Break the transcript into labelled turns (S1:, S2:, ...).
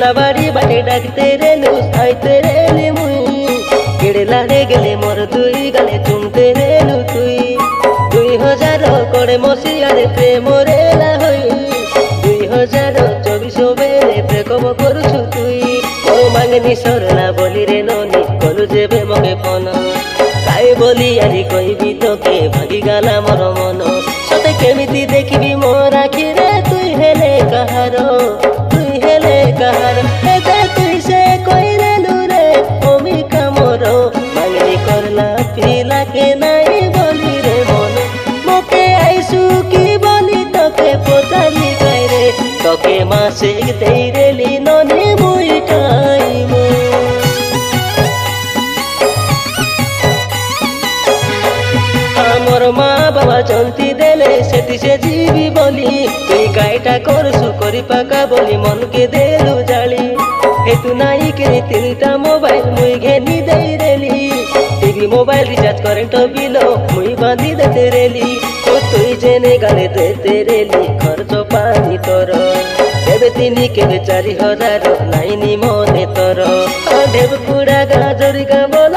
S1: বিলা বাড়ি বাটে ডাকতে রেলু আইতে রেলি মুই কেড়েলারে গেলে মোর দুই গালে চুমতে রেলু তুই 2000 করে মসিয়ারে প্রেম রেলা হই 2024 বেলে প্রেম করছু তুই ও মাঙ্গনি সরলা বলি রে ননি কলু যেবে মগে ফোন তাই বলি আরি কইবি তোকে ভাগি গালা মোর মন সতে কেমিতি দেখিবি মোর আখিরে তুই হেলে কাহার তুই সে কইরে লুরে অমিকা মোর মাঙ্গনি করলা পিলাকে নাই বলি রে মন মোকে আইসু কি বলি তোকে পচালি গাইরে তোকে মাসে দেই রেলি ননি মুই টাইম আমার মা বাবা জন্তি দেলে সেটি সে জীবি বলি তুই গাইটা করছু করি পাকা বলি মনকে দেলু জালি হেতু নাই কিনি 3টা মোবাইল মুই ঘেনি দেই রেলি TV mobile recharge current bill মুই বাঁধি দেতে রেলি ও তুই জেনে গালে দেতে রেলি খরচ পানি তোর দেবে তিনি কেবে 4000 নাইনি মনে তোর ঢেব পুরা গাজরি গা বল